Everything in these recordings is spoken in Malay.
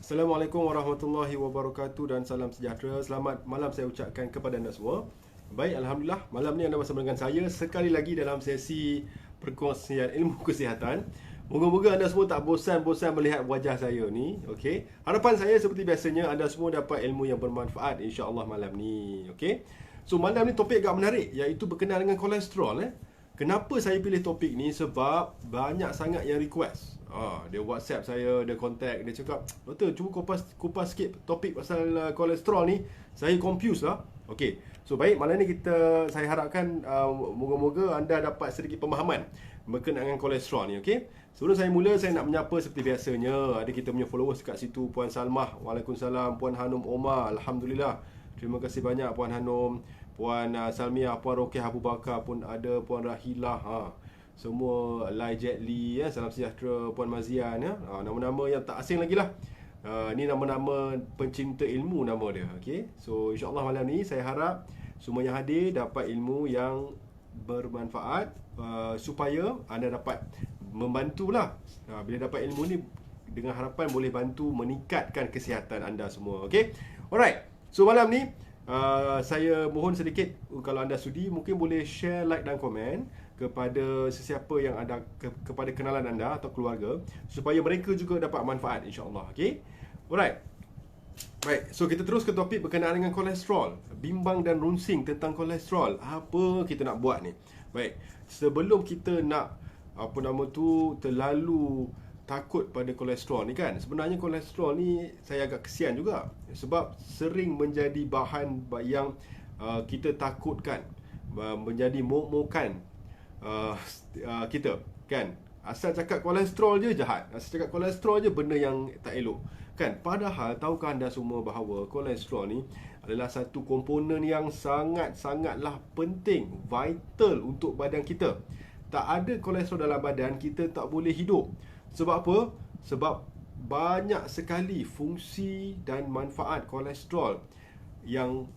Assalamualaikum warahmatullahi wabarakatuh dan salam sejahtera. Selamat malam saya ucapkan kepada anda semua. Baik, Alhamdulillah, malam ni anda bersama dengan saya sekali lagi dalam sesi perkongsian ilmu kesihatan. Moga-moga anda semua tak bosan-bosan melihat wajah saya ni. Okey. Harapan saya seperti biasanya anda semua dapat ilmu yang bermanfaat insya-Allah malam ni. Okey. So malam ni topik agak menarik iaitu berkenaan dengan kolesterol. Kenapa saya pilih topik ni? Sebab banyak sangat yang request. Dia WhatsApp saya, dia contact, dia cakap, "Doktor, cuba kupas sikit topik pasal kolesterol ni. Saya confused lah." Okey. So baik, malam ni saya harapkan moga-moga anda dapat sedikit pemahaman berkenaan dengan kolesterol ni, okey. Sebelum saya mula, saya nak menyapa seperti biasanya. Ada kita punya followers kat situ, Puan Salmah, Waalaikumsalam, Puan Hanum Omar, Alhamdulillah. Terima kasih banyak Puan Hanum, Puan Salmiah, Puan Rokiah Abu Bakar pun ada, Puan Rahilah, semua Lai Jet Lee, salam sejahtera, Puan Mazian, nama-nama yang tak asing lagi lah. Ni nama-nama pencinta ilmu nama dia, okay? So insyaAllah malam ni saya harap semua yang hadir dapat ilmu yang bermanfaat, supaya anda dapat membantulah. Bila dapat ilmu ni, dengan harapan boleh bantu meningkatkan kesihatan anda semua, okay? Alright, so malam ni saya mohon sedikit, kalau anda sudi, mungkin boleh share, like dan komen kepada sesiapa yang ada kepada kenalan anda atau keluarga, supaya mereka juga dapat manfaat insya-Allah. Okey. Alright. Baik, so kita terus ke topik berkenaan dengan kolesterol. Bimbang dan runsing tentang kolesterol. Apa kita nak buat ni? Baik, sebelum kita nak terlalu takut pada kolesterol ni kan, sebenarnya kolesterol ni saya agak kesian juga, sebab sering menjadi bahan yang kita takutkan, menjadi momok-mokan kita kan. Asal cakap kolesterol je jahat, asal cakap kolesterol je benda yang tak elok kan. Padahal tahukah anda semua bahawa kolesterol ni adalah satu komponen yang sangat-sangatlah penting, vital untuk badan kita. Tak ada kolesterol dalam badan, kita tak boleh hidup. Sebab apa? Sebab banyak sekali fungsi dan manfaat kolesterol yang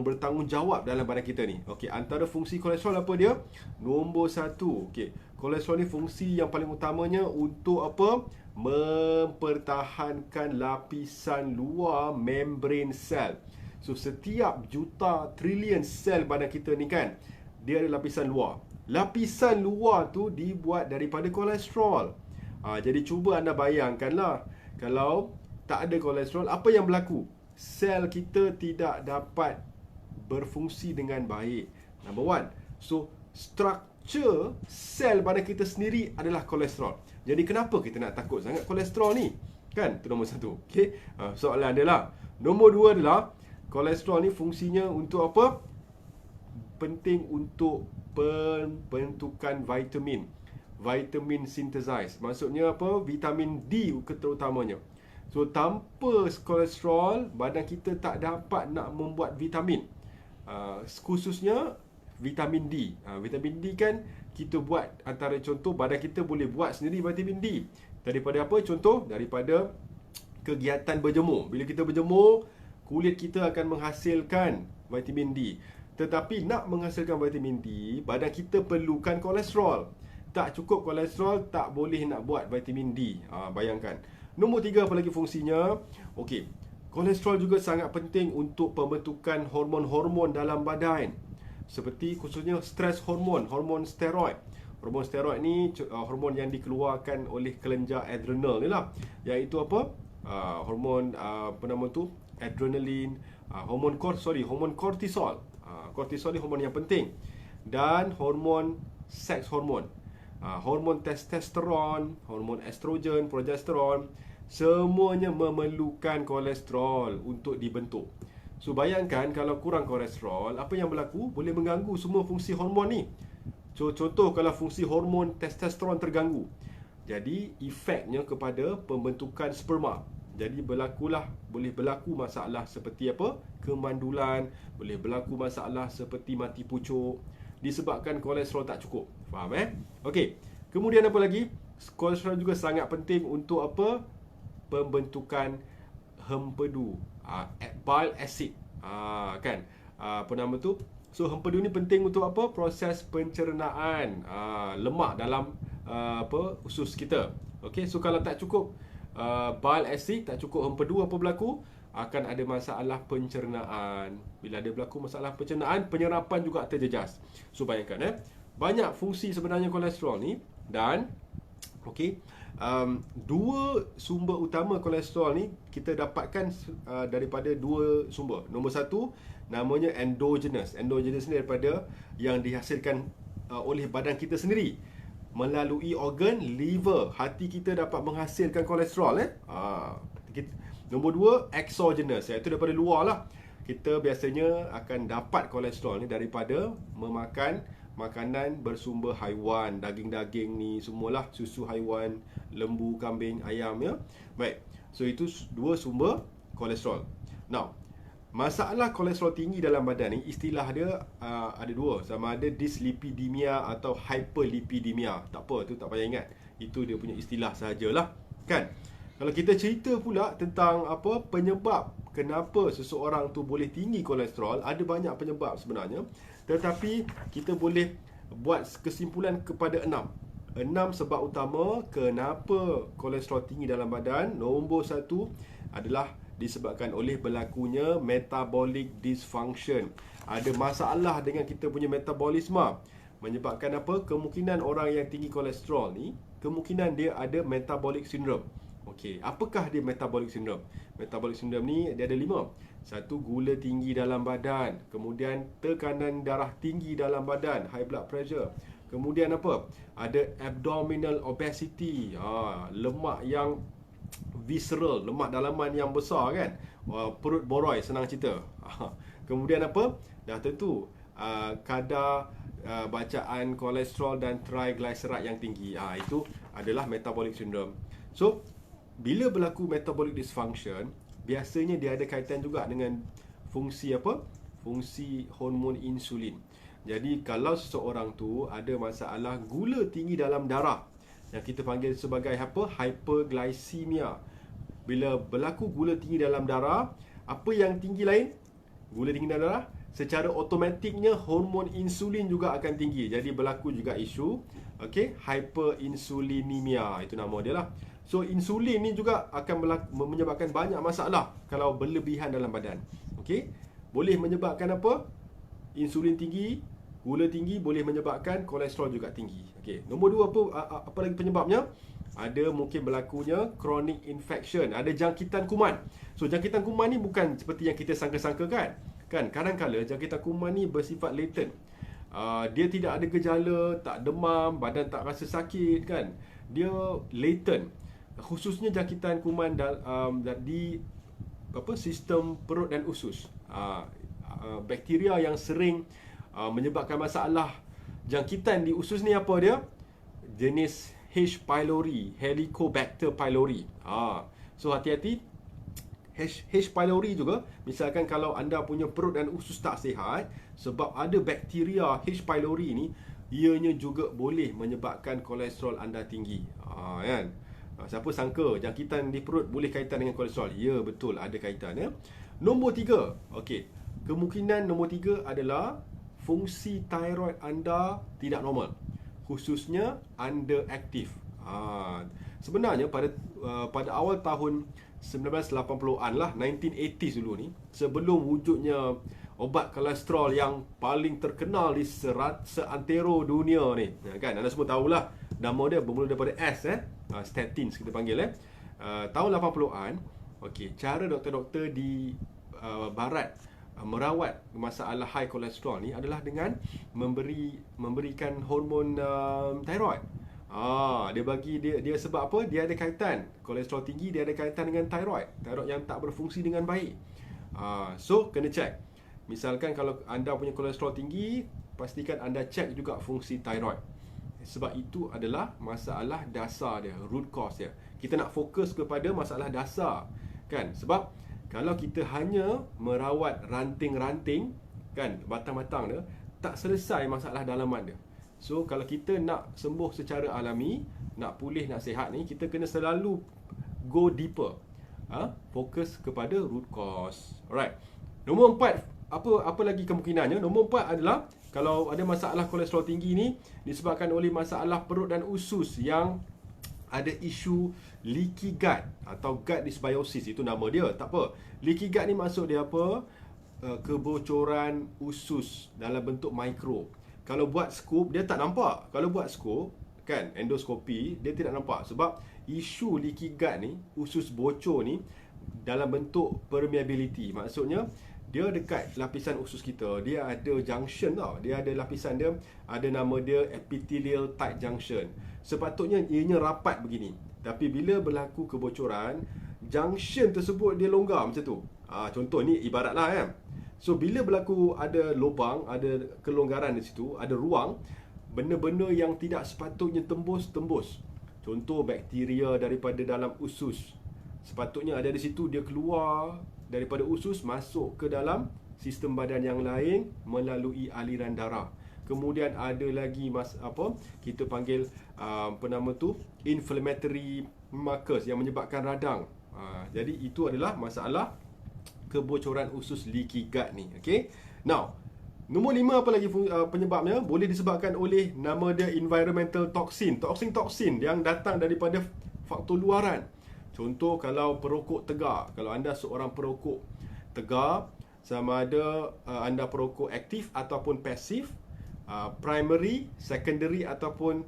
bertanggungjawab dalam badan kita ni. Okey, antara fungsi kolesterol apa dia? Nombor satu, okey, kolesterol ni fungsi yang paling utamanya untuk apa? Mempertahankan lapisan luar membran sel. So setiap juta trilion sel badan kita ni kan, dia ada lapisan luar. Lapisan luar tu dibuat daripada kolesterol. Jadi cuba anda bayangkanlah, kalau tak ada kolesterol, apa yang berlaku? Sel kita tidak dapat berfungsi dengan baik. Number one. So struktur sel badan kita sendiri adalah kolesterol. Jadi kenapa kita nak takut sangat kolesterol ni? Kan? Itu nombor satu. Okay? Soalan dia lah. Nombor dua adalah, kolesterol ni fungsinya untuk apa? Penting untuk pembentukan vitamin synthesis. Maksudnya apa? Vitamin D terutamanya. So tanpa kolesterol, badan kita tak dapat nak membuat vitamin, khususnya vitamin D. Vitamin D kan kita buat, antara contoh, badan kita boleh buat sendiri vitamin D. Daripada apa? Contoh, daripada kegiatan berjemur. Bila kita berjemur, kulit kita akan menghasilkan vitamin D. Tetapi nak menghasilkan vitamin D, badan kita perlukan kolesterol. Tak cukup kolesterol, tak boleh nak buat vitamin D. Bayangkan. Nombor tiga, apa lagi fungsinya? Okey, kolesterol juga sangat penting untuk pembentukan hormon-hormon dalam badan. Seperti khususnya stres hormon, hormon steroid. Hormon steroid ni hormon yang dikeluarkan oleh kelenjar adrenal ni lah. Iaitu apa? Hormon adrenalin, hormon kortisol. Kortisol ni hormon yang penting. Dan hormon seks hormon. Hormon testosteron, hormon estrogen, progesteron, semuanya memerlukan kolesterol untuk dibentuk. So bayangkan kalau kurang kolesterol, apa yang berlaku? Boleh mengganggu semua fungsi hormon ni. So contoh, kalau fungsi hormon testosteron terganggu, jadi efeknya kepada pembentukan sperma. Jadi boleh berlaku masalah seperti apa? Kemandulan, boleh berlaku masalah seperti mati pucuk, disebabkan kolesterol tak cukup. Faham Okey. Kemudian apa lagi? Kolesterol juga sangat penting untuk apa? Pembentukan hempedu, bile acid. Kan? So hempedu ni penting untuk apa? Proses pencernaan lemak dalam usus kita. Okey, so kalau tak cukup bile acid tak cukup empedu, apa berlaku? Akan ada masalah pencernaan. Bila ada berlaku masalah pencernaan, penyerapan juga terjejas. So bayangkan banyak fungsi sebenarnya kolesterol ni. Dan dua sumber utama kolesterol ni kita dapatkan daripada dua sumber. Nombor satu namanya endogenous. Endogenous ni daripada yang dihasilkan oleh badan kita sendiri melalui organ liver. Hati kita dapat menghasilkan kolesterol. Nombor dua, exogenous, iaitu daripada luar lah. Kita biasanya akan dapat kolesterol ni daripada memakan makanan bersumber haiwan, daging-daging ni semualah, susu haiwan, lembu, kambing, ayam ya. Baik, so itu dua sumber kolesterol. Now, masalah kolesterol tinggi dalam badan ni, istilah dia ada dua, sama ada dyslipidemia atau hyperlipidemia. Tak apa, tu tak payah ingat. Itu dia punya istilah sahajalah, kan? Kalau kita cerita pula tentang penyebab kenapa seseorang tu boleh tinggi kolesterol, ada banyak penyebab sebenarnya. Tetapi kita boleh buat kesimpulan kepada 6 sebab utama kenapa kolesterol tinggi dalam badan. Nombor 1 adalah disebabkan oleh berlakunya metabolic dysfunction. Ada masalah dengan kita punya metabolisme. Menyebabkan apa? Kemungkinan orang yang tinggi kolesterol ni, kemungkinan dia ada metabolic syndrome. Okey, apakah dia metabolic syndrome? Metabolic syndrome ni dia ada 5. Satu, gula tinggi dalam badan. Kemudian tekanan darah tinggi dalam badan, high blood pressure. Kemudian apa? Ada abdominal obesity, lemak yang visceral, lemak dalaman yang besar kan. Perut boroi, senang cerita. Kemudian apa? Dah tentu kadar bacaan kolesterol dan triglyceride yang tinggi. Itu adalah metabolic syndrome. So, bila berlaku metabolic dysfunction, biasanya dia ada kaitan juga dengan fungsi fungsi hormon insulin. Jadi kalau seseorang tu ada masalah gula tinggi dalam darah, yang kita panggil sebagai hyperglycemia. Bila berlaku gula tinggi dalam darah, apa yang tinggi lain? Gula tinggi dalam darah, secara automatiknya hormon insulin juga akan tinggi. Jadi berlaku juga isu hyperinsulinemia, itu nama dia lah. So insulin ni juga akan menyebabkan banyak masalah kalau berlebihan dalam badan. Boleh menyebabkan apa? Insulin tinggi, gula tinggi, boleh menyebabkan kolesterol juga tinggi. Nombor 2 apa lagi penyebabnya? Ada mungkin berlakunya chronic infection, ada jangkitan kuman. So jangkitan kuman ni bukan seperti yang kita sangka-sangka kan? Kadang-kadang jangkitan kuman ni bersifat latent. Dia tidak ada gejala, tak demam, badan tak rasa sakit kan. Dia latent. Khususnya jangkitan kuman di sistem perut dan usus. Bakteria yang sering menyebabkan masalah jangkitan di usus ni apa dia? Jenis H. pylori, Helicobacter pylori. So hati-hati. H. pylori juga, misalkan kalau anda punya perut dan usus tak sihat, sebab ada bakteria H. pylori ni, ianya juga boleh menyebabkan kolesterol anda tinggi. Kan? Siapa sangka jangkitan di perut boleh kaitan dengan kolesterol? Ya, betul, ada kaitan ya. Nombor 3, kemungkinan nombor 3 adalah fungsi thyroid anda tidak normal, khususnya underactive. Sebenarnya pada awal tahun 1980-an lah, 1980s dulu ni, sebelum wujudnya obat kolesterol yang paling terkenal di seantero dunia ni, kan, anda semua tahulah nama dia bermula daripada S, statins kita panggil. Tahun 80-an, cara doktor-doktor di barat merawat masalah high kolesterol ni adalah dengan memberikan hormon thyroid. Dia sebab apa? Dia ada kaitan kolesterol tinggi, dia ada kaitan dengan thyroid yang tak berfungsi dengan baik. So kena check. Misalkan kalau anda punya kolesterol tinggi, pastikan anda check juga fungsi thyroid. Sebab itu adalah masalah dasar dia, root cause dia. Kita nak fokus kepada masalah dasar, kan? Sebab kalau kita hanya merawat ranting-ranting, kan, batang-batang dia, tak selesai masalah dalaman dia. So kalau kita nak sembuh secara alami, nak pulih, nak sihat ni, kita kena selalu go deeper. Fokus kepada root cause. Alright. Nombor 4, apa lagi kemungkinannya? Nombor 4 adalah kalau ada masalah kolesterol tinggi ni disebabkan oleh masalah perut dan usus yang ada isu leaky gut atau gut dysbiosis, itu nama dia. Tak apa. Leaky gut ni maksud dia apa? Kebocoran usus dalam bentuk mikro. Kalau buat skop dia tak nampak. Kalau buat skop kan, endoskopi, dia tidak nampak. Sebab isu leaky gut ni, usus bocor ni dalam bentuk permeability. Maksudnya dia dekat lapisan usus kita, dia ada junction tau. Dia ada lapisan dia, ada nama dia epithelial tight junction. Sepatutnya ianya rapat begini. Tapi bila berlaku kebocoran, junction tersebut dia longgar macam tu. Contoh ni ibaratlah kan. So bila berlaku ada lubang, ada kelonggaran di situ, ada ruang, benda-benda yang tidak sepatutnya tembus. Contoh bakteria daripada dalam usus, sepatutnya ada di situ, dia keluar daripada usus masuk ke dalam sistem badan yang lain melalui aliran darah. Kemudian ada lagi kita panggil inflammatory markers yang menyebabkan radang. Jadi itu adalah masalah kebocoran usus leaky gut ni. Okay. Now, nombor 5 apa lagi penyebabnya? Boleh disebabkan oleh nama dia environmental toxin. Toksin yang datang daripada faktor luaran. Contoh kalau perokok tegar. Kalau anda seorang perokok tegar, sama ada anda perokok aktif ataupun pasif, primary, secondary ataupun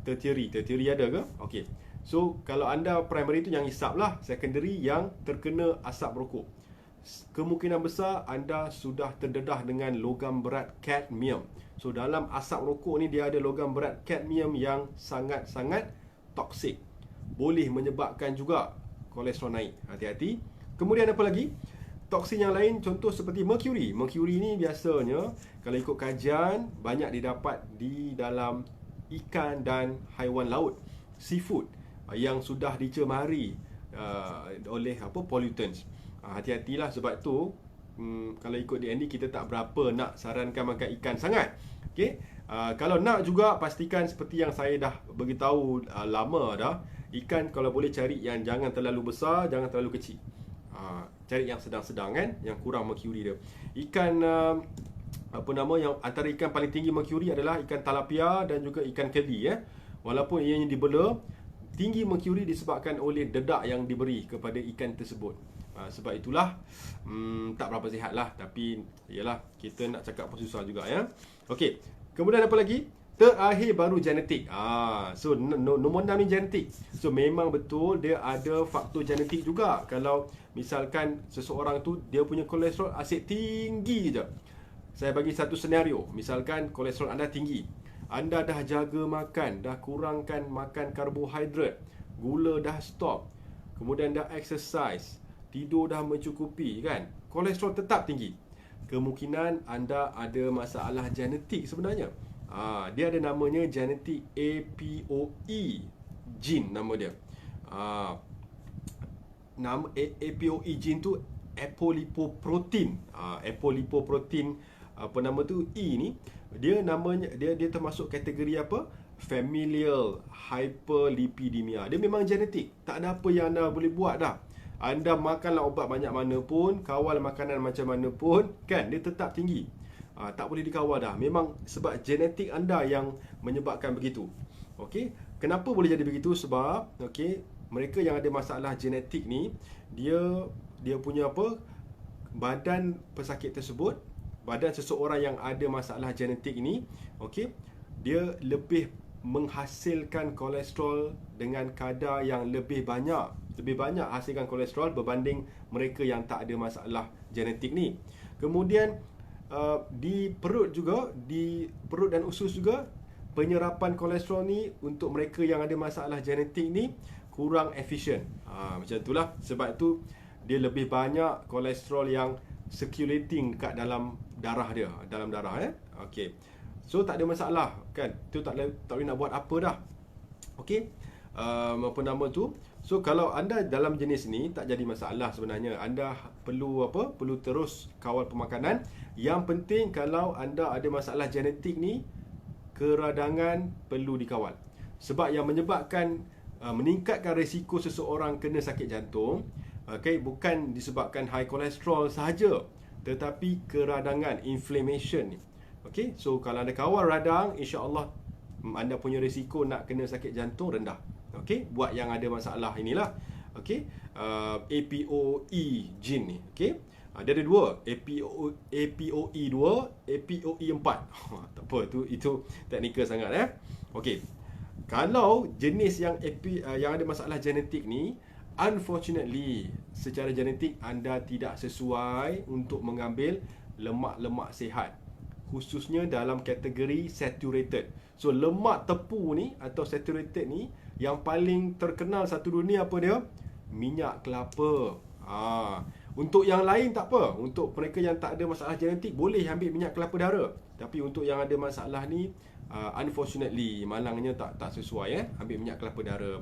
tertiary. Tertiary ada ke? Okey. So kalau anda primary tu yang hisap lah, secondary yang terkena asap rokok. Kemungkinan besar anda sudah terdedah dengan logam berat kadmium. So dalam asap rokok ni dia ada logam berat kadmium yang sangat-sangat toksik. Boleh menyebabkan juga kolesterol naik. Hati-hati. Kemudian apa lagi? Toksin yang lain contoh seperti mercury. Mercury ni biasanya kalau ikut kajian banyak didapat di dalam ikan dan haiwan laut, seafood yang sudah dicemari oleh pollutants. Hati-hatilah, sebab tu kalau ikut DND kita tak berapa nak sarankan makan ikan sangat. Okey. Kalau nak juga pastikan seperti yang saya dah beritahu lama dah, ikan kalau boleh cari yang jangan terlalu besar, jangan terlalu kecil. Cari yang sedang-sedang kan, yang kurang mercury dia. Ikan yang antara ikan paling tinggi mercury adalah ikan tilapia dan juga ikan keli Walaupun ianya dibela, tinggi mercury disebabkan oleh dedak yang diberi kepada ikan tersebut. Sebab itulah tak berapa sihat lah. Tapi yalah, kita nak cakap pun susah juga ya. Okey. Kemudian apa lagi? Terakhir baru genetik. So nombor 6 ni genetik. So memang betul dia ada faktor genetik juga. Kalau misalkan seseorang tu dia punya kolesterol asid tinggi je. Saya bagi satu senario. Misalkan kolesterol anda tinggi, anda dah jaga makan, dah kurangkan makan karbohidrat, gula dah stop, kemudian dah exercise, tidur dah mencukupi kan, kolesterol tetap tinggi, kemungkinan anda ada masalah genetik sebenarnya. Dia ada namanya genetik APOE gene nama dia. Nama APOE gene tu apolipoprotein. Apolipoprotein E ni, dia namanya dia termasuk kategori familial hyperlipidemia. Dia memang genetik. Tak ada apa yang anda boleh buat dah. Anda makanlah ubat banyak mana pun, kawal makanan macam mana pun, kan, dia tetap tinggi. Tak boleh dikawal dah. Memang sebab genetik anda yang menyebabkan begitu. Okey, kenapa boleh jadi begitu? Sebab mereka yang ada masalah genetik ni, dia punya badan pesakit tersebut, badan seseorang yang ada masalah genetik ni, dia lebih menghasilkan kolesterol dengan kadar yang lebih banyak hasilkan kolesterol berbanding mereka yang tak ada masalah genetik ni. Kemudian di perut dan usus juga, penyerapan kolesterol ni untuk mereka yang ada masalah genetik ni kurang efisien. Macam itulah, sebab tu dia lebih banyak kolesterol yang circulating kat dalam darah dia, Okey. So tak ada masalah kan. Tu tak boleh nak buat apa dah. Okey. So kalau anda dalam jenis ni tak jadi masalah sebenarnya. Anda perlu perlu terus kawal pemakanan. Yang penting kalau anda ada masalah genetik ni, keradangan perlu dikawal. Sebab yang menyebabkan meningkatkan risiko seseorang kena sakit jantung, bukan disebabkan high kolesterol sahaja, tetapi keradangan, inflammation ni. So kalau anda kawal radang, insya-Allah anda punya risiko nak kena sakit jantung rendah. Okey, buat yang ada masalah inilah. Okey, APOE gene ni. Okey, dia ada dua, APOE 2, APOE 4. Tak apa, itu teknikal sangat Okey. Kalau jenis yang yang ada masalah genetik ni, unfortunately, secara genetik anda tidak sesuai untuk mengambil lemak-lemak sihat, khususnya dalam kategori saturated. So lemak tepu ni atau saturated ni, yang paling terkenal satu dunia apa dia? Minyak kelapa. Untuk yang lain tak apa. Untuk mereka yang tak ada masalah genetik, boleh ambil minyak kelapa darah. Tapi untuk yang ada masalah ni, unfortunately, malangnya tak sesuai ambil minyak kelapa darah.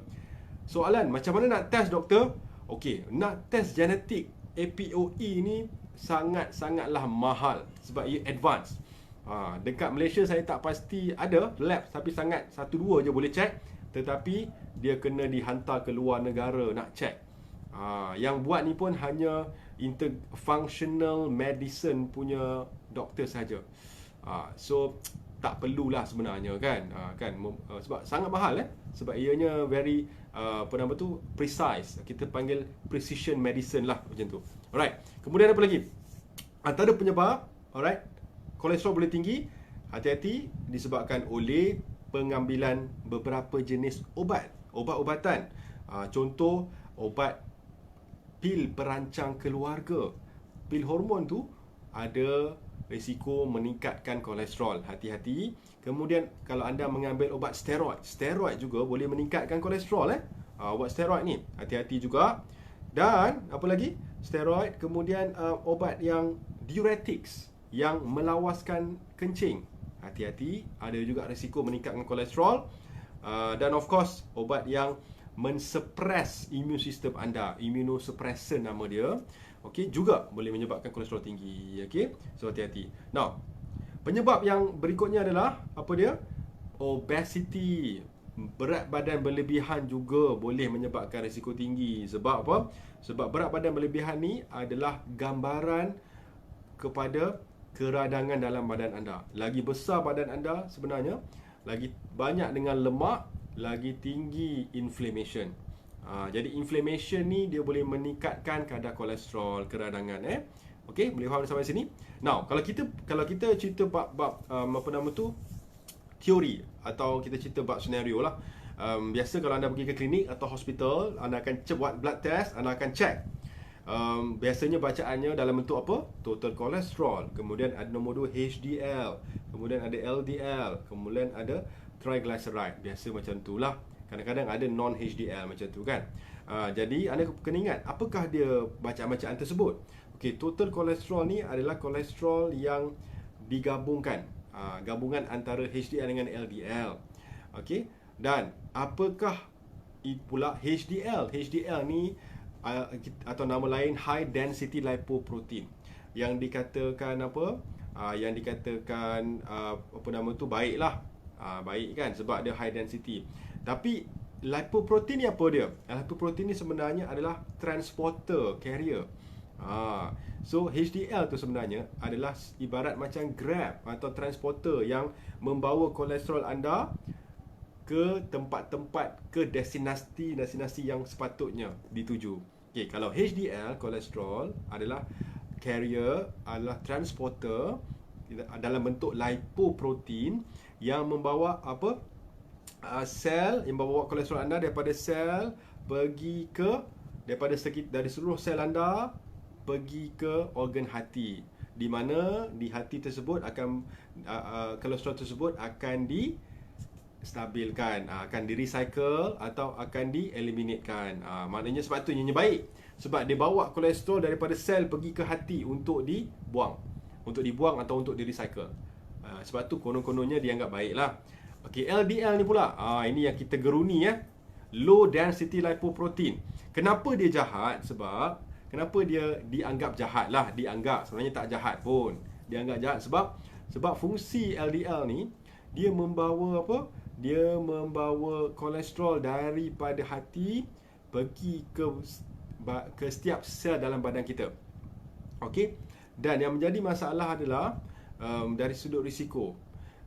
Soalan, macam mana nak test, doktor? Okey, nak test genetik APOE ni sangat-sangatlah mahal sebab ia advance. Dekat Malaysia saya tak pasti ada lab, tapi sangat 1-2 je boleh check. Tetapi dia kena dihantar ke luar negara nak check. Yang buat ni pun hanya functional medicine punya doktor saja. So tak perlulah sebenarnya kan. Sebab sangat mahal sebab ianya very precise. Kita panggil precision medicine lah macam tu. Alright. Kemudian apa lagi? Antara penyebab, alright, kolesterol boleh tinggi, hati-hati, disebabkan oleh pengambilan beberapa jenis ubat-ubatan. Contoh, obat pil perancang keluarga. Pil hormon tu ada risiko meningkatkan kolesterol. Hati-hati. Kemudian kalau anda mengambil obat steroid juga boleh meningkatkan kolesterol obat steroid ni, hati-hati juga. Dan apa lagi? Steroid, kemudian obat yang diuretics, yang melawaskan kencing. Hati-hati, ada juga risiko meningkatkan kolesterol. Dan of course, obat yang mensuppress immune system anda, immunosuppressant nama dia, okey, juga boleh menyebabkan kolesterol tinggi. Okey, so hati-hati. Now, penyebab yang berikutnya adalah apa dia? Obesity. Berat badan berlebihan juga boleh menyebabkan risiko tinggi. Sebab apa? Sebab berat badan berlebihan ni adalah gambaran kepada keradangan dalam badan anda. Lagi besar badan anda sebenarnya, lagi banyak dengan lemak, lagi tinggi inflammation. Jadi inflammation ni dia boleh meningkatkan kadar kolesterol, keradangan. Okey, boleh faham sampai sini? Now, kalau kita cerita bab teori, atau kita cerita bab senario lah. Biasa kalau anda pergi ke klinik atau hospital, anda akan buat blood test, anda akan check. Biasanya bacaannya dalam bentuk apa? Total kolesterol. Kemudian ada nombor 2 HDL. Kemudian ada LDL. Kemudian ada triglyceride. Biasa macam tu lah. Kadang-kadang ada non-HDL macam tu kan. Jadi anda kena ingat, apakah dia bacaan-bacaan tersebut? Okey, total kolesterol ni adalah kolesterol yang digabungkan, gabungan antara HDL dengan LDL. Okey, dan apakah pula HDL? HDL ni atau nama lain high density lipoprotein, yang dikatakan apa? Yang dikatakan baiklah. Baik kan, sebab dia high density. Tapi lipoprotein ni apa dia? Lipoprotein ni sebenarnya adalah transporter, carrier. So HDL tu sebenarnya adalah ibarat macam Grab atau transporter yang membawa kolesterol anda ke tempat-tempat, ke destinasi yang sepatutnya dituju. Okay, kalau HDL, kolesterol, adalah carrier, adalah transporter dalam bentuk lipoprotein yang membawa apa? Sel, yang membawa kolesterol anda daripada sel pergi ke, dari seluruh sel anda pergi ke organ hati, di mana di hati tersebut akan kolesterol tersebut akan distabilkan, akan di-recycle atau akan di-eliminatekan. Maknanya sebab tu ianya baik, sebab dia bawa kolesterol daripada sel pergi ke hati untuk dibuang atau untuk di-recycle. Sebab tu konon-kononnya dianggap baiklah. Okey, LDL ni pula, ini yang kita geruni low density lipoprotein. Kenapa dia jahat? Kenapa dia dianggap jahat lah? Dianggap, sebenarnya tak jahat pun. Dianggap jahat sebab fungsi LDL ni, dia membawa apa? Dia membawa kolesterol daripada hati pergi ke setiap sel dalam badan kita. Okey? Dan yang menjadi masalah adalah dari sudut risiko.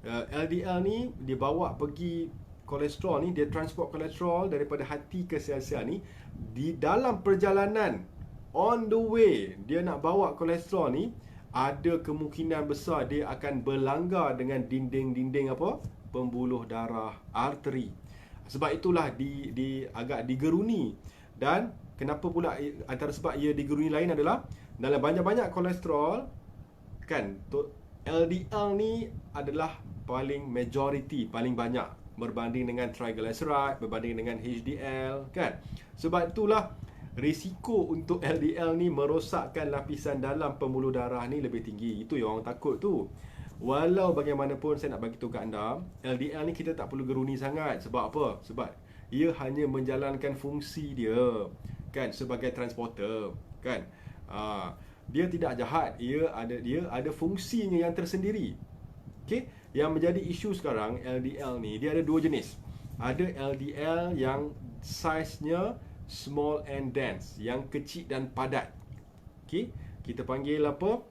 LDL ni dibawa pergi kolesterol ni, dia transport kolesterol daripada hati ke sel-sel ni. Di dalam perjalanan, on the way, dia nak bawa kolesterol ni, ada kemungkinan besar dia akan berlanggar dengan dinding-dinding apa? Pembuluh darah, arteri. Sebab itulah agak digeruni. Dan kenapa pula antara sebab ia digeruni lain adalah dalam banyak-banyak kolesterol kan, LDL ni adalah paling majority, paling banyak berbanding dengan triglyceride, berbanding dengan HDL kan. Sebab itulah risiko untuk LDL ni merosakkan lapisan dalam pembuluh darah ni lebih tinggi. Itu yang orang takut tu. Walau bagaimanapun saya nak bagi tahu kat anda, LDL ni kita tak perlu geruni sangat. Sebab apa? Sebab ia hanya menjalankan fungsi dia kan, sebagai transporter kan. Dia tidak jahat, dia ada fungsinya yang tersendiri. Okey, yang menjadi isu sekarang LDL ni, dia ada dua jenis. Ada LDL yang saiznya small and dense, yang kecil dan padat. Okey, kita panggil apa?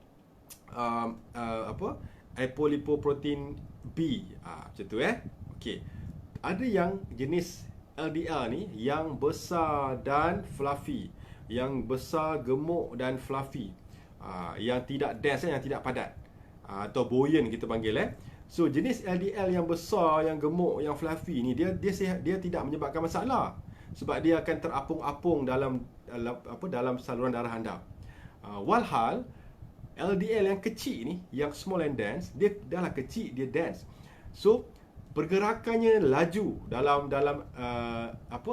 Apolipoprotein B. Macam tu Okey. Ada yang jenis LDL ni yang besar dan fluffy, yang besar, gemuk dan fluffy. Yang tidak dense, yang tidak padat, atau buoyant kita panggil So jenis LDL yang besar, yang gemuk, yang fluffy ni, dia tidak menyebabkan masalah. Sebab dia akan terapung-apung dalam saluran darah anda. Walhal LDL yang kecil ni, yang small and dense, dia dah kecil, dia dense. So pergerakannya laju dalam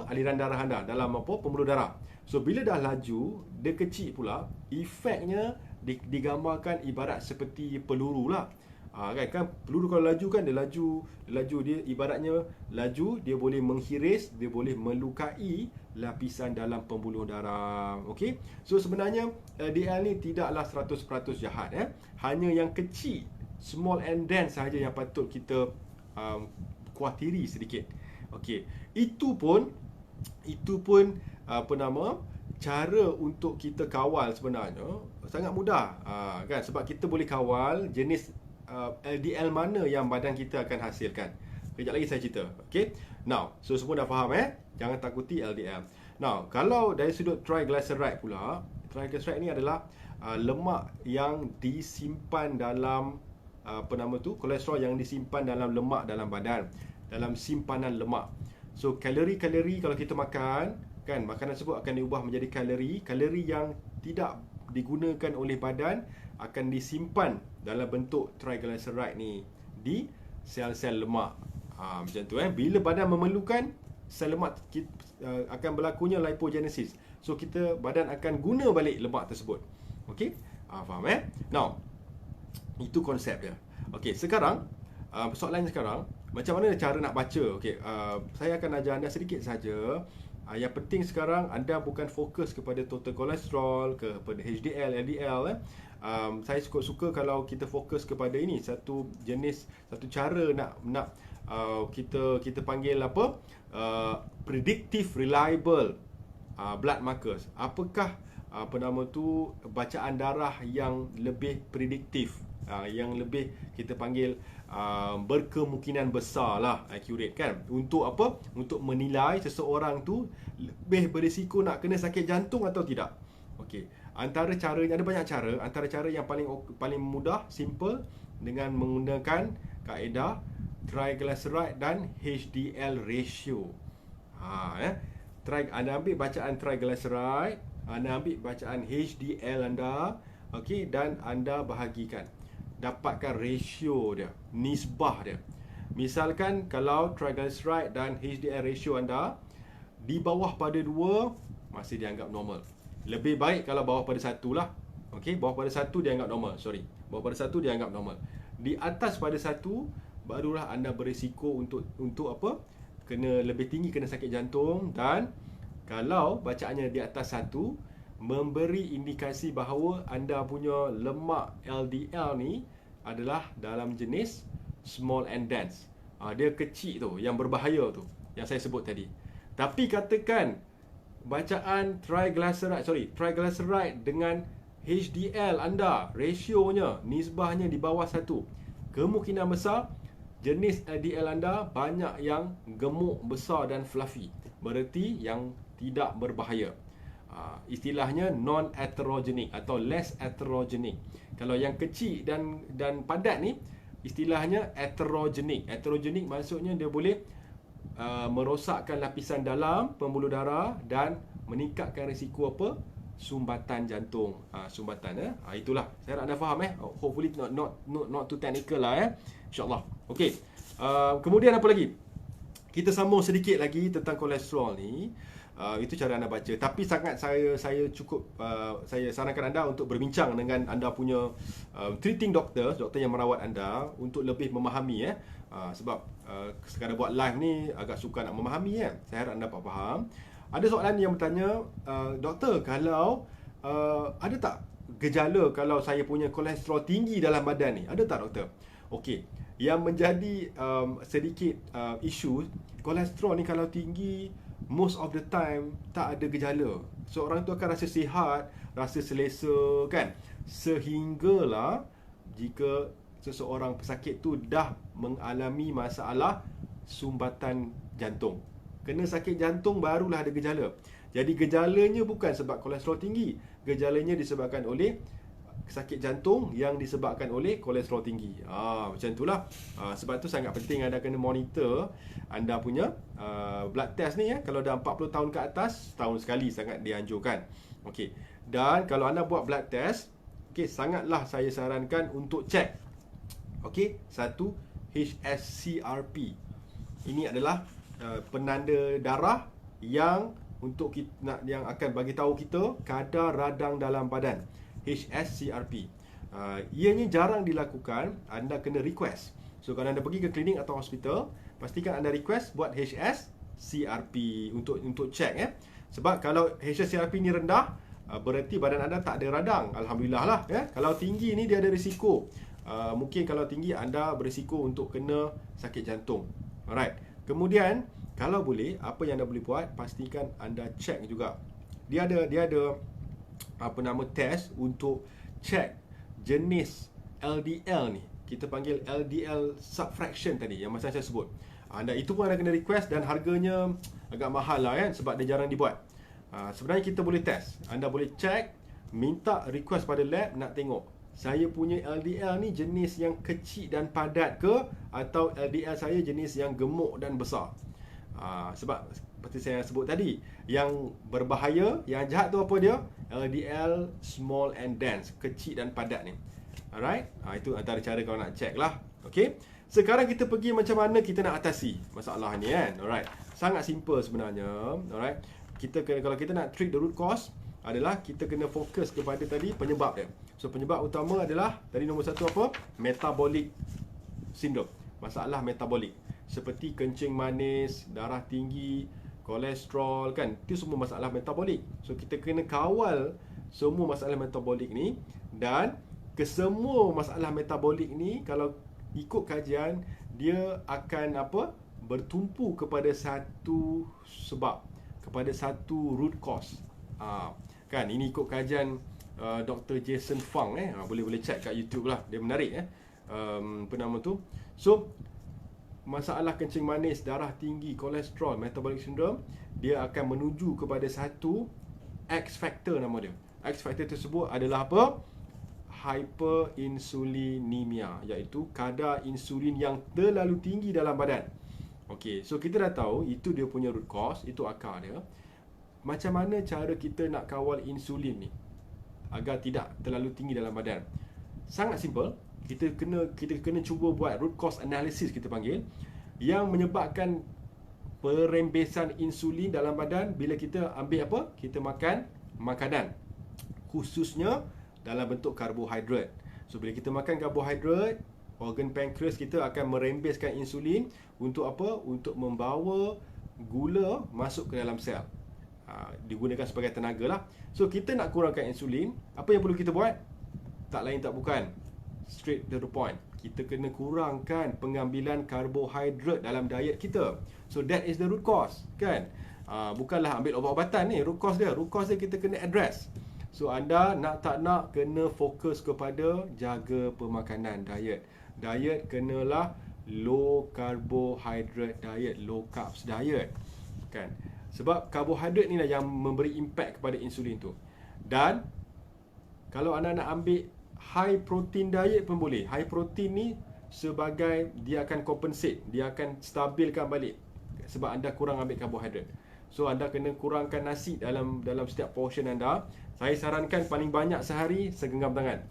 aliran darah anda, dalam pembuluh darah. So bila dah laju, dia kecil pula, efeknya digambarkan ibarat seperti peluru lah. Kan peluru kalau laju kan, dia laju, dia ibaratnya laju, dia boleh menghiris, dia boleh melukai lapisan dalam pembuluh darah. Okey. So sebenarnya LDL ni tidaklah 100% jahat Hanya yang kecil, small and dense sahaja yang patut kita kuatiri sedikit. Okey. Itu pun cara untuk kita kawal sebenarnya sangat mudah. Kan, sebab kita boleh kawal jenis LDL mana yang badan kita akan hasilkan. Kejap lagi saya cerita. Okey. Now, so semua dah faham Jangan takuti LDL. Now, kalau dari sudut triglyceride pula, triglyceride ni adalah lemak yang disimpan dalam kolesterol yang disimpan dalam lemak dalam badan, dalam simpanan lemak. So kalori-kalori kalau kita makan kan, makanan tersebut akan diubah menjadi kalori yang tidak digunakan oleh badan akan disimpan dalam bentuk triglyceride ni di sel-sel lemak. Macam tu Bila badan memerlukan, sel lemak akan berlakunya lipogenesis. So badan akan guna balik lemak tersebut. Okey? Faham Now, itu konsep dia. Okey, sekarang soalannya sekarang, macam mana cara nak baca? Okey, saya akan ajar anda sedikit saja. Yang penting sekarang anda bukan fokus kepada total kolesterol, kepada HDL, LDL saya suka kalau kita fokus kepada ini, satu cara nak kita panggil predictive reliable blood markers. Apakah bacaan darah yang lebih prediktif, yang lebih kita panggil berkemungkinan besar lah, accurate kan, untuk untuk menilai seseorang tu lebih berisiko nak kena sakit jantung atau tidak. Okey, antara caranya ada banyak cara. Antara cara yang paling mudah, simple, dengan menggunakan kaedah triglyceride dan HDL ratio. Anda ambil bacaan triglyceride, anda ambil bacaan HDL anda, okey, dan anda bahagikan, dapatkan ratio dia, nisbah dia. Misalkan kalau triglyceride dan HDL ratio anda di bawah pada 2, masih dianggap normal. Lebih baik kalau bawah pada 1 lah. Okey, bawah pada 1 dianggap normal. Bawah pada 1 dianggap normal. Di atas pada 1 barulah anda berisiko untuk kena lebih tinggi, kena sakit jantung. Dan kalau bacaannya di atas 1, memberi indikasi bahawa anda punya lemak LDL ni adalah dalam jenis small and dense. Dia kecil tu, yang berbahaya tu, yang saya sebut tadi. Tapi katakan bacaan triglyceride dengan HDL anda, rasionya, nisbahnya di bawah 1, kemungkinan besar jenis LDL anda banyak yang gemuk, besar dan fluffy, bererti yang tidak berbahaya. Istilahnya non-atherogenic atau less atherogenic. Kalau yang kecil dan padat ni, istilahnya atherogenic. Atherogenic maksudnya dia boleh merosakkan lapisan dalam pembuluh darah dan meningkatkan risiko apa? Sumbatan jantung. Sumbatan itulah. Saya nak anda faham Hopefully not too technical lah InsyaAllah. Okey. Kemudian apa lagi? Kita sambung sedikit lagi tentang kolesterol ni. Itu cara anda baca. Tapi sangat saya cukup saya sarankan anda untuk berbincang dengan anda punya treating doctor yang merawat anda untuk lebih memahami sebab sekadar buat live ni agak sukar nak memahami Saya harap anda faham. Ada soalan yang bertanya, doktor, kalau ada tak gejala kalau saya punya kolesterol tinggi dalam badan ni? Ada tak doktor? Okey, yang menjadi sedikit isu, kolesterol ni kalau tinggi most of the time tak ada gejala. Seorang tu akan rasa sihat, rasa selesa kan. Sehinggalah jika seseorang pesakit tu dah mengalami masalah sumbatan jantung. Kena sakit jantung barulah ada gejala. Jadi gejalanya bukan sebab kolesterol tinggi. Gejalanya disebabkan oleh sakit jantung yang disebabkan oleh kolesterol tinggi. Macam itulah. Sebab tu sangat penting anda kena monitor anda punya blood test ni Kalau dah 40 tahun ke atas, setahun sekali sangat dianjurkan. Okey. Dan kalau anda buat blood test, sangatlah saya sarankan untuk cek. Satu, HSCRP. Ini adalah penanda darah yang yang akan bagi tahu kita kadar radang dalam badan. HSCRP. Ianya jarang dilakukan, anda kena request. So kalau anda pergi ke klinik atau hospital, pastikan anda request buat HSCRP untuk check Sebab kalau HSCRP ni rendah, berarti badan anda tak ada radang. Alhamdulillah lah Kalau tinggi ni dia ada risiko. Mungkin kalau tinggi anda berisiko untuk kena sakit jantung. Alright. Kemudian kalau boleh, apa yang anda boleh buat, pastikan anda check juga. Dia ada test untuk check jenis LDL ni. Kita panggil LDL subfraction tadi yang masa saya sebut. Itu pun anda kena request dan harganya agak mahal lah sebab dia jarang dibuat. Sebenarnya kita boleh test. Anda boleh check, minta request pada lab nak tengok saya punya LDL ni jenis yang kecil dan padat ke, atau LDL saya jenis yang gemuk dan besar. Sebab seperti saya sebut tadi, yang berbahaya, yang jahat tu apa dia? LDL small and dense, kecil dan padat ni. Alright, itu antara cara kalau nak check lah. Okay, sekarang kita pergi macam mana kita nak atasi masalah ni Alright, sangat simple sebenarnya. Alright, kalau kita nak treat the root cause adalah kita kena fokus kepada tadi penyebab dia. So penyebab utama adalah tadi nombor satu apa? Metabolic syndrome, masalah metabolik seperti kencing manis, darah tinggi, kolesterol kan. Itu semua masalah metabolik. So kita kena kawal semua masalah metabolik ni, dan kesemua masalah metabolik ni kalau ikut kajian dia akan bertumpu kepada satu sebab, kepada satu root cause. Kan ini ikut kajian Dr. Jason Fung boleh check kat YouTube lah, dia menarik So masalah kencing manis, darah tinggi, kolesterol, metabolic syndrome, dia akan menuju kepada satu X factor nama dia. X factor tersebut adalah apa? Hyperinsulinemia, iaitu kadar insulin yang terlalu tinggi dalam badan. Okey, so kita dah tahu itu dia punya root cause, itu akar dia. Macam mana cara kita nak kawal insulin ni agar tidak terlalu tinggi dalam badan? Sangat simple. Kita kena cuba buat root cause analysis, kita panggil, yang menyebabkan perembesan insulin dalam badan bila kita ambil apa? Kita makan makanan, khususnya dalam bentuk karbohidrat. So bila kita makan karbohidrat, organ pankreas kita akan merembeskan insulin untuk apa? Untuk membawa gula masuk ke dalam sel. Digunakan sebagai tenaga lah. So kita nak kurangkan insulin, apa yang perlu kita buat? Tak lain tak bukan, straight to the point, kita kena kurangkan pengambilan karbohidrat dalam diet kita. So that is the root cause kan. Bukanlah ambil ubat-ubatan ni. Root cause dia kita kena address. So anda nak tak nak kena fokus kepada jaga pemakanan, diet kenalah low carbohydrate diet, low carbs diet, kan? Sebab karbohidrat ni lah yang memberi impact kepada insulin tu. Dan kalau anda nak ambil high protein diet pun boleh. High protein ni sebagai dia akan compensate, dia akan stabilkan balik sebab anda kurang ambil karbohidrat. So anda kena kurangkan nasi dalam setiap portion anda. Saya sarankan paling banyak sehari segenggam tangan.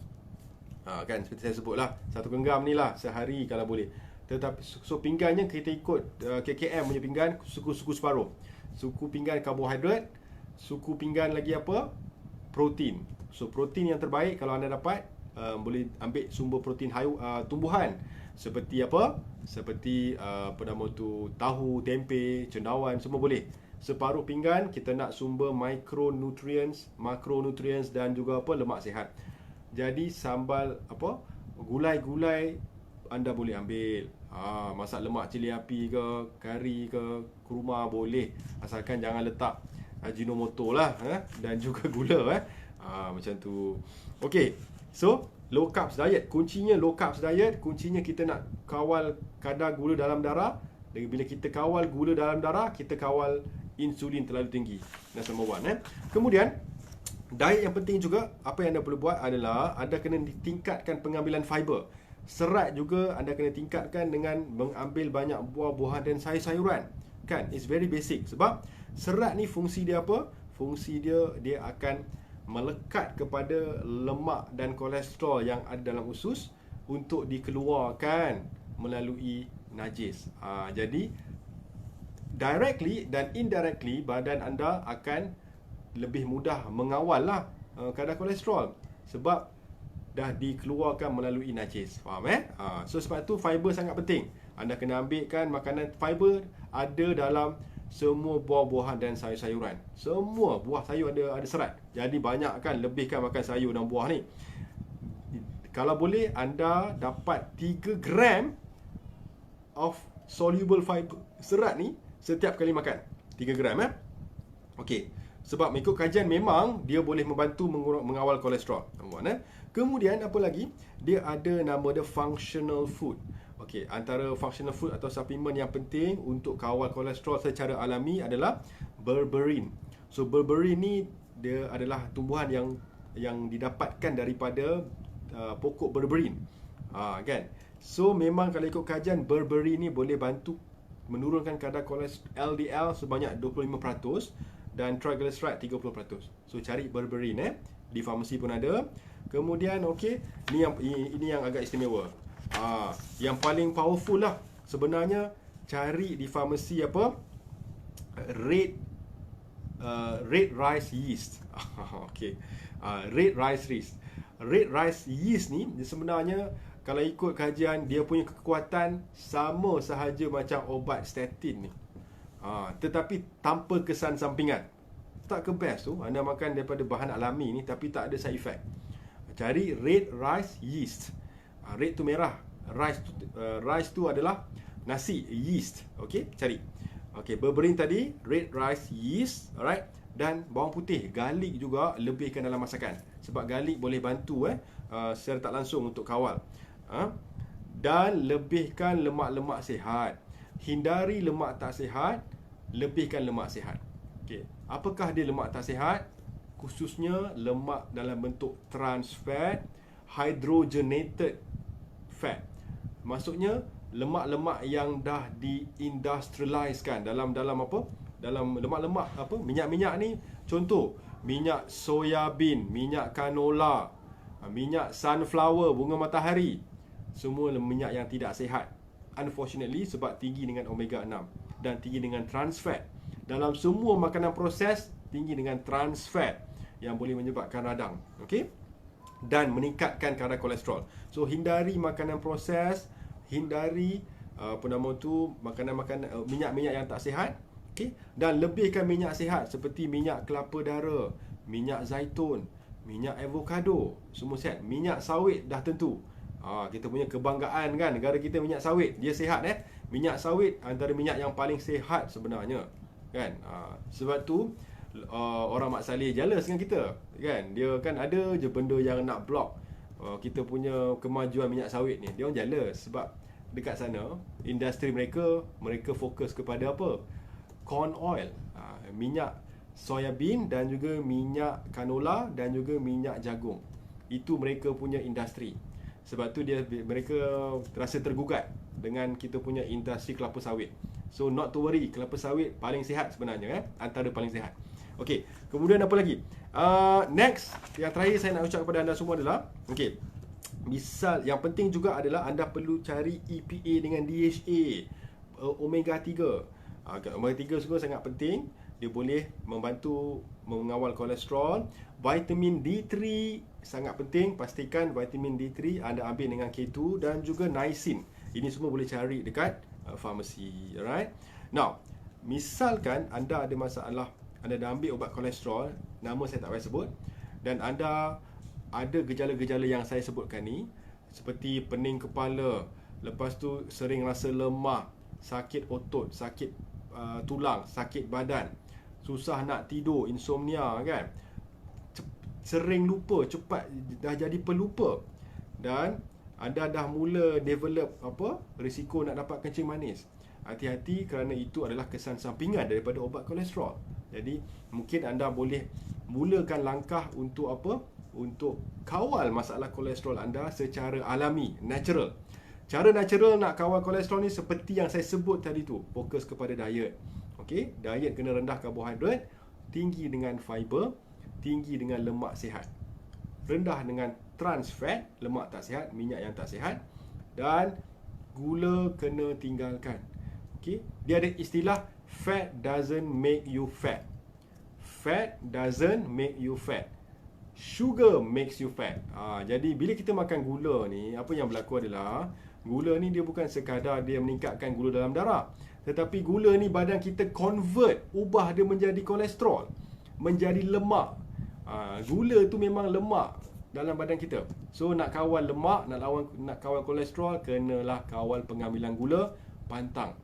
Kan seperti saya sebut lah, satu genggam ni lah sehari kalau boleh. Tetapi so pinggannya kita ikut KKM punya pinggan, suku separuh. Suku pinggan karbohidrat, suku pinggan lagi apa? Protein. So protein yang terbaik kalau anda dapat boleh ambil sumber protein tumbuhan seperti apa? Seperti apa nama tu, tahu, tempe, cendawan, semua boleh. Separuh pinggan kita nak sumber micronutrients, macronutrients dan juga apa? Lemak sihat. Jadi sambal apa? Gulai-gulai anda boleh ambil. Masak lemak cili api ke, kari ke, kurma boleh. Asalkan jangan letak Ajinomoto lah, dan juga gula. Macam tu. Okay, so low carbs diet. Kuncinya low carbs diet, kuncinya kita nak kawal kadar gula dalam darah. Dan bila kita kawal gula dalam darah, kita kawal insulin terlalu tinggi. That's number one. Kemudian diet yang penting juga, apa yang anda perlu buat adalah anda kena tingkatkan pengambilan fiber. Serat juga anda kena tingkatkan dengan mengambil banyak buah-buahan dan sayur-sayuran. Kan? It's very basic. Sebab serat ni fungsi dia apa? Fungsi dia akan melekat kepada lemak dan kolesterol yang ada dalam usus untuk dikeluarkan melalui najis. Jadi directly dan indirectly badan anda akan lebih mudah mengawal lah kadar kolesterol sebab dah dikeluarkan melalui najis. Faham So sebab tu fiber sangat penting. Anda kena ambilkan makanan fiber ada dalam semua buah-buahan dan sayur-sayuran. Semua buah sayur ada serat. Jadi banyakkan, lebihkan makan sayur dan buah ni. Kalau boleh anda dapat 3 gram of soluble fiber, serat ni setiap kali makan. 3 gram Okey. Sebab mengikut kajian memang dia boleh membantu mengawal kolesterol. Kemudian apa lagi? Dia ada nama dia functional food. Okey, antara functional food atau suplemen yang penting untuk kawal kolesterol secara alami adalah berberin. So berberin ni dia adalah tumbuhan yang didapatkan daripada pokok berberin. Kan? So memang kalau ikut kajian berberin ni boleh bantu menurunkan kadar kolesterol LDL sebanyak 25% dan triglyceride 30%. So cari berberin di farmasi pun ada. Kemudian okey, ini yang agak istimewa. Yang paling powerful lah sebenarnya, cari di farmasi apa? Red rice yeast. Okey. Red rice yeast. Red rice yeast ni sebenarnya kalau ikut kajian dia punya kekuatan sama sahaja macam obat statin ni. Tetapi tanpa kesan sampingan. Tak ke best tu anda makan daripada bahan alami ni tapi tak ada side effect. Cari red rice yeast. Red tu merah, rice tu adalah nasi, yeast. Okey, cari. Okey, berberin tadi, red rice yeast, alright. Dan bawang putih, garlic juga lebihkan dalam masakan. Sebab garlic boleh bantu secara tak langsung untuk kawal. Dan lebihkan lemak-lemak sihat. Hindari lemak tak sihat, lebihkan lemak sihat. Okey, apakah dia lemak tak sihat? Khususnya lemak dalam bentuk trans fat, hydrogenated fat. Maksudnya lemak-lemak yang dah diindustrializekan dalam apa? Dalam lemak-lemak apa? Minyak-minyak ni, contoh minyak soya bean, minyak canola, minyak sunflower, bunga matahari. Semua minyak yang tidak sihat. Unfortunately sebab tinggi dengan omega 6 dan tinggi dengan trans fat. Dalam semua makanan proses tinggi dengan trans fat yang boleh menyebabkan radang. Okey? Dan meningkatkan kadar kolesterol. So hindari makanan proses, hindari makanan-makanan minyak-minyak yang tak sihat. Okey? Dan lebihkan minyak sihat seperti minyak kelapa dara, minyak zaitun, minyak avocado, semua sihat. Minyak sawit dah tentu. Kita punya kebanggaan kan, negara kita minyak sawit, dia sihat Minyak sawit antara minyak yang paling sihat sebenarnya. Kan? Sebab tu orang Mak Saleh jealous dengan kita, kan? Dia kan ada je benda yang nak block kita punya kemajuan minyak sawit ni. Dia orang jealous sebab dekat sana, industri mereka fokus kepada apa? Corn oil, minyak soya bean dan juga minyak canola dan juga minyak jagung. Itu mereka punya industri. Sebab tu mereka rasa tergugat dengan kita punya industri kelapa sawit. So not to worry, kelapa sawit paling sihat sebenarnya, antara paling sihat. Okey, kemudian apa lagi? Next, yang terakhir saya nak ucap kepada anda semua adalah, okey, misal yang penting juga adalah anda perlu cari EPA dengan DHA, omega 3. Omega 3 semua sangat penting. Dia boleh membantu mengawal kolesterol. Vitamin D3 sangat penting. Pastikan vitamin D3 anda ambil dengan K2 dan juga niacin. Ini semua boleh cari dekat farmasi. Alright. Now, misalkan anda ada masalah, anda dah ambil ubat kolesterol, nama saya tak payah sebut, dan anda ada gejala-gejala yang saya sebutkan ni, seperti pening kepala, lepas tu sering rasa lemah, sakit otot, sakit tulang, sakit badan, susah nak tidur, insomnia kan, sering lupa, cepat dah jadi pelupa, dan anda dah mula develop risiko nak dapat kencing manis. Hati-hati, kerana itu adalah kesan sampingan daripada ubat kolesterol. Jadi mungkin anda boleh mulakan langkah untuk untuk kawal masalah kolesterol anda secara alami, natural. Cara natural nak kawal kolesterol ni seperti yang saya sebut tadi tu, fokus kepada diet. Okey, diet kena rendah karbohidrat, tinggi dengan fiber, tinggi dengan lemak sihat. Rendah dengan trans fat, lemak tak sihat, minyak yang tak sihat, dan gula kena tinggalkan. Okey, dia ada istilah fat doesn't make you fat. Fat doesn't make you fat. Sugar makes you fat. Jadi bila kita makan gula ni, apa yang berlaku adalah gula ni dia bukan sekadar dia meningkatkan gula dalam darah, tetapi gula ni badan kita convert, ubah dia menjadi kolesterol, menjadi lemak. Gula tu memang lemak dalam badan kita. So nak kawal lemak, nak kawal kolesterol, kenalah kawal pengambilan gula pantang.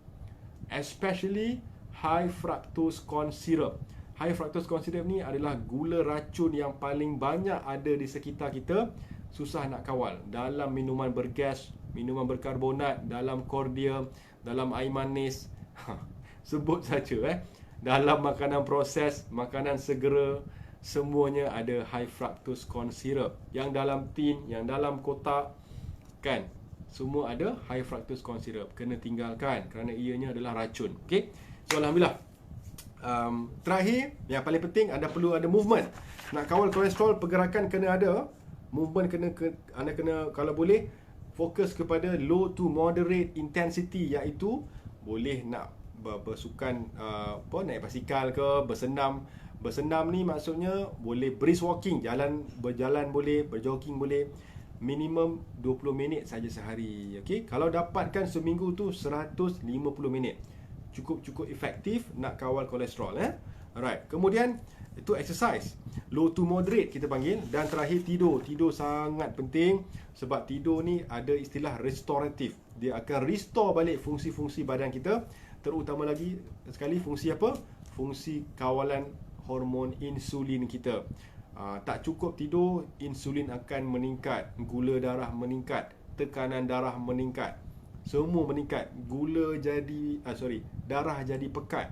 Especially high fructose corn syrup. High fructose corn syrup ni adalah gula racun yang paling banyak ada di sekitar kita. Susah nak kawal. Dalam minuman bergas, minuman berkarbonat, dalam kordia, dalam air manis, sebut saja dalam makanan proses, makanan segera, semuanya ada high fructose corn syrup. Yang dalam tin, yang dalam kotak, kan, semua ada high fructose corn syrup. Kena tinggalkan kerana ianya adalah racun. Okey. So alhamdulillah. Terakhir, yang paling penting, anda perlu ada movement. Nak kawal kolesterol, pergerakan kena ada. Movement anda kena, kalau boleh, fokus kepada low to moderate intensity, iaitu boleh nak bersukan, naik basikal ke, bersenam. Bersenam ni maksudnya boleh brisk walking, berjalan boleh, berjogging boleh. Minimum 20 minit saja sehari. Okey, kalau dapatkan seminggu tu 150 minit. Cukup efektif nak kawal kolesterol. Alright. Kemudian itu exercise, low to moderate kita panggil. Dan terakhir tidur. Tidur sangat penting, sebab tidur ni ada istilah restoratif. Dia akan restore balik fungsi-fungsi badan kita. Terutama lagi sekali fungsi apa? Fungsi kawalan hormon insulin kita. Tak cukup tidur, insulin akan meningkat, gula darah meningkat, tekanan darah meningkat, semua meningkat. Darah jadi pekat.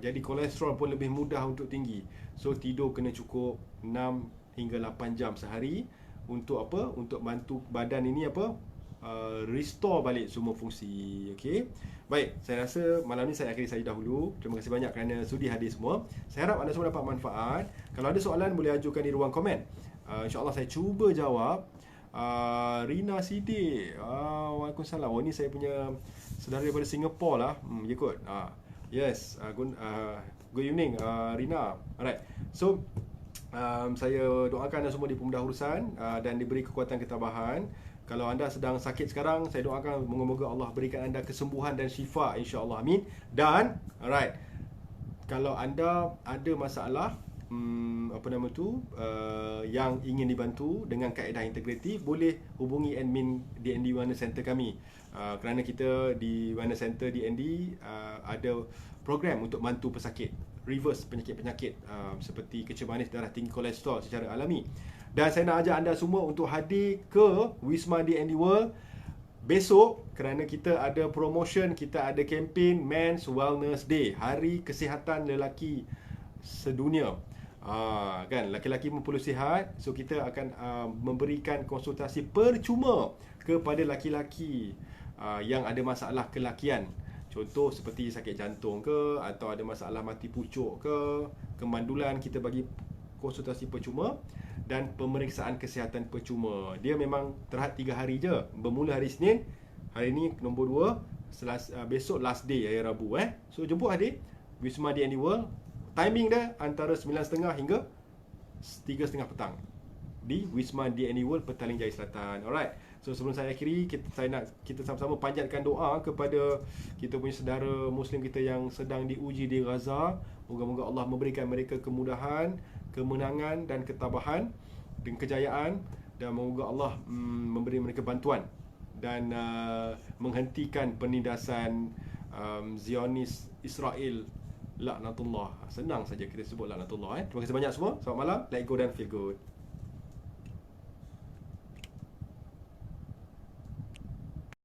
Jadi kolesterol pun lebih mudah untuk tinggi. So tidur kena cukup 6 hingga 8 jam sehari. Untuk apa? Untuk bantu badan ini restore balik semua fungsi. Okey. Baik, saya rasa malam ni saya akhiri saja dahulu. Terima kasih banyak kerana sudi hadir semua. Saya harap anda semua dapat manfaat. Kalau ada soalan boleh ajukan di ruang komen. InsyaAllah saya cuba jawab. Rina Sidik, Waalaikumsalam. Ni saya punya saudara daripada Singapore lah. Ya kot. Yes, good evening Rina. Alright. So saya doakan anda semua dipermudah urusan dan diberi kekuatan ketabahan. Kalau anda sedang sakit sekarang, saya doakan moga-moga Allah berikan anda kesembuhan dan syifa, insya-Allah. Amin. Dan alright, kalau anda ada masalah yang ingin dibantu dengan kaedah integratif, boleh hubungi admin DND Wellness Center kami. Kerana kita di Wellness Center DND ada program untuk bantu pesakit, reverse penyakit-penyakit seperti kencing manis, darah tinggi, kolesterol secara alami. Dan saya nak ajak anda semua untuk hadir ke Wisma DND World besok kerana kita ada promotion, kita ada kempen Men's Wellness Day, Hari Kesihatan Lelaki Sedunia. Kan, laki-laki pun perlu sihat. So kita akan memberikan konsultasi percuma kepada laki-laki yang ada masalah kelakian. Contoh seperti sakit jantung ke, atau ada masalah mati pucuk ke, kemandulan, kita bagi konsultasi percuma dan pemeriksaan kesihatan percuma. Dia memang terhad 3 hari je. Bermula hari Isnin, hari ni nombor 2, besok last day, hari Rabu. So jemput adik, Wisma D&D World. Timing dia antara 9.30 hingga 3.30 petang di Wisma D&D World, Petaling Jaya Selatan. Alright. So sebelum saya akhiri, kita sama-sama panjatkan doa kepada kita punya saudara Muslim kita yang sedang diuji di Gaza. Moga-moga Allah memberikan mereka kemudahan, kemenangan dan ketabahan dan kejayaan, dan moga Allah memberi mereka bantuan dan menghentikan penindasan Zionis Israel. Laknatullah. Senang saja kita sebut laknatullah. Terima kasih banyak semua. Selamat malam. Let go dan feel good.